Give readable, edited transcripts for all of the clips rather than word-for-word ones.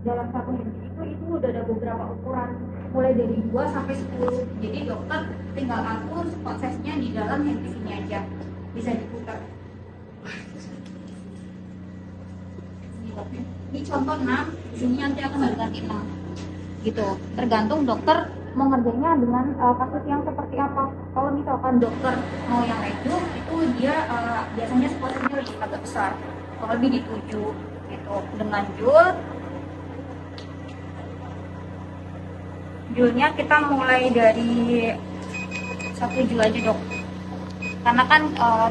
dalam satu handphone itu udah ada beberapa ukuran mulai dari 2 sampai 10. Jadi dokter tinggal atur prosesnya di dalam handphone ini aja, bisa diputar. Ini contoh 6, di sini nanti akan ganti 6 gitu, tergantung dokter mau ngerjainnya dengan kasus yang seperti apa. Kalau misalkan dokter mau yang redup itu dia biasanya spotnya lebih agak besar, kalau lebih di 7 gitu. Dengan julnya kita mulai dari 1 jul aja dok, karena kan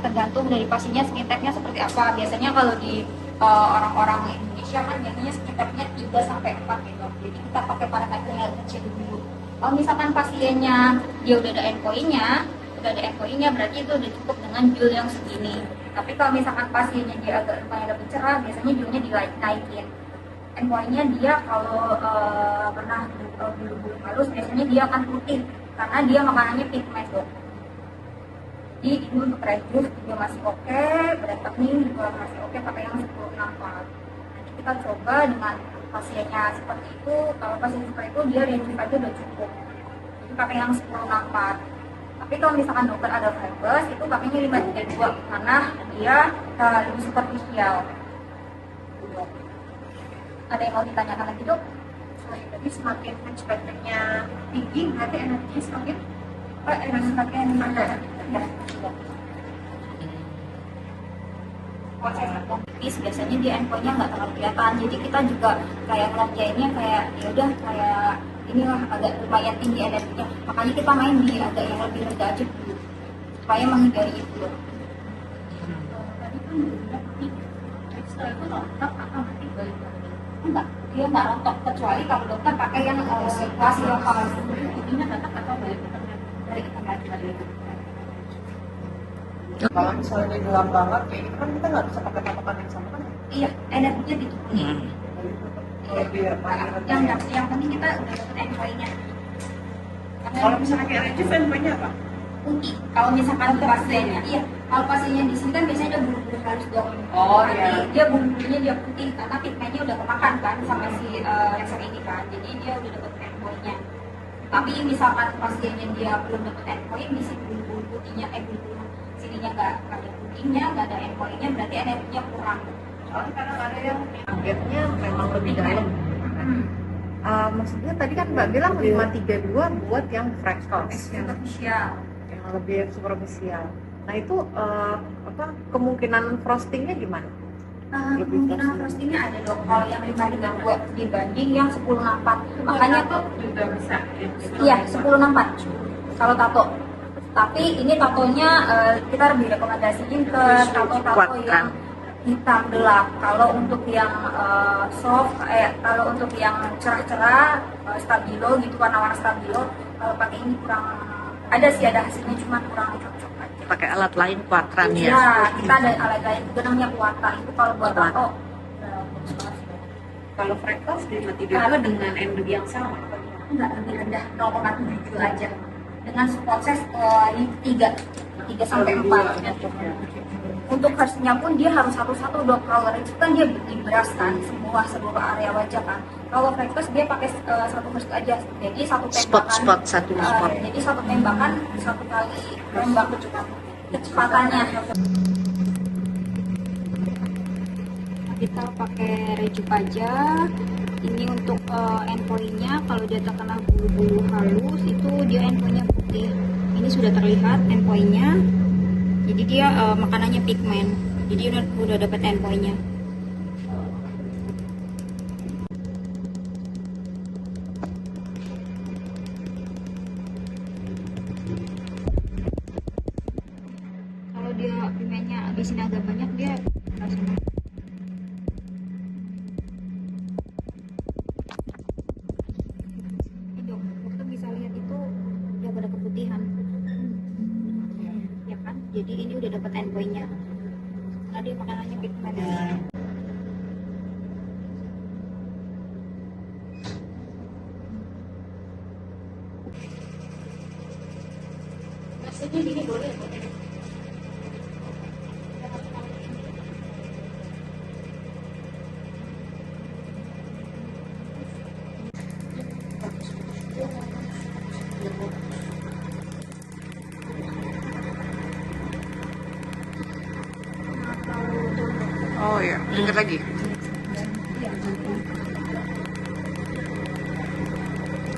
tergantung dari pasiennya skin type-nya seperti apa. Biasanya kalau di orang-orang Indonesia kan biasanya skin type-nya 3 sampai 4 gitu, jadi kita pakai parameter yang kecil dulu. Kalau misalkan pasiennya dia udah ada endpoint-nya, berarti itu udah cukup dengan jul yang segini. Tapi kalau misalkan pasiennya dia agak lumayan lebih cerah, biasanya julnya dinaikin. Endpoint-nya dia kalau pernah bulu-bulu halus, biasanya dia akan putih karena dia makanannya pigment dok. Jadi ini untuk reduce juga masih oke, brightening juga masih oke, pakai yang 1064. Nanti kita coba dengan pasiennya seperti itu. Kalau pasien seperti itu dia reduce aja udah cukup, jadi pakai yang 1064. Tapi kalau misalkan dokter ada fibers, itu pakainya 532 karena dia lebih superficial. Ada yang mau ditanyakan lagi dok? Jadi semakin hatchback-nya tinggi, berarti energinya semakin ada. Ya. Proses tipis biasanya di endpoint-nya nggak terlalu kelihatan, jadi kita juga kayak ngerjainnya kayak ya udah kayak inilah agak lumayan tinggi energinya, makanya kita main di agak yang lebih rendah aja dulu supaya menghindari itu. Tadi kan setelah itu rontok atau nanti balik lagi? Enggak, dia nggak rontok kecuali kalau dokter pakai yang sirkulasi lokal. Ininya tetap atau balik Dari kita balik lagi. Kalau misalnya gelap banget kayak gitu kan kita nggak bisa pakai patokan yang sama kan? Iya, energinya diturunin. Biar Yang penting kita udah dapat endpoint-nya. kalau misalnya kayak reduce endpoint-nya apa? Putih. Kalau misalkan pasiennya, iya. Kalau pasiennya di sini kan biasanya ada bulu-bulu halus dok. Oh, Nanti iya. dia bulu-bulunya dia putih karena pigmentnya udah kemakan kan sama si laser ini kan. Jadi dia udah dapat endpoint-nya. Tapi misalkan pasiennya dia belum dapat endpoint, di sini bulu-bulu putihnya, bulu-bulu sininya nggak ada putihnya, nggak ada endpoint-nya, berarti energinya kurang. Soalnya kadang ada yang targetnya memang lebih dalam. Maksudnya tadi kan Mbak bilang 532 buat yang freckles Superficial. yang lebih superficial. Nah itu kemungkinan frostingnya gimana? Kemungkinan frostingnya ada dok. Kalau yang 532 dibanding yang 1064, makanya tuh juga bisa. iya 1064 kalau tato. Tapi ini tatonya kita lebih rekomendasiin ke tato-tato yang hitam gelap. Kalau untuk yang soft, kalau untuk yang cerah-cerah, stabilo gitu, warna-warna stabilo, kalau pakai ini kurang, ada sih ada hasilnya, cuma kurang cocok aja. Pakai alat lain kuatran ya? Iya, kita ada alat lain juga namanya kuata, itu kalau buat tato. Kalau freckles di 532 dengan ND yang sama? Enggak, lebih rendah, 0,7 aja. Dengan proses 3 sampai 4. Untuk harusnya pun dia harus satu-satu dok. Kalau itu kan dia dibras kan seluruh area wajah kan. Kalau freckles dia pakai satu hertz aja. Jadi satu tembakan. Satu spot. Jadi satu tembakan satu kali tembak kecepatannya. Kita pakai rejup aja. Ini untuk endpoint-nya, kalau dia terkena bulu-bulu halus itu dia endpoint-nya putih. Ini sudah terlihat endpoint-nya. Jadi dia makanannya pigment. Jadi udah dapat endpoint-nya. Kalau dia pigmentnya habisin agak banyak, dia langsung. Dokter bisa lihat itu udah pada keputihan. Ya kan? Jadi ini udah dapat endpoint-nya. Nah, dia makanannya pigment. Maksudnya gini boleh. dekat lagi.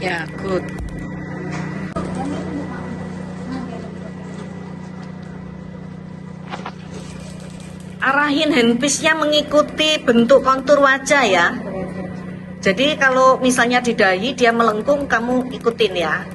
Ya, good. Arahin handpiece-nya mengikuti bentuk kontur wajah ya. Jadi kalau misalnya di dahi dia melengkung, kamu ikutin ya.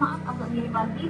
Maaf agak mirip lagi.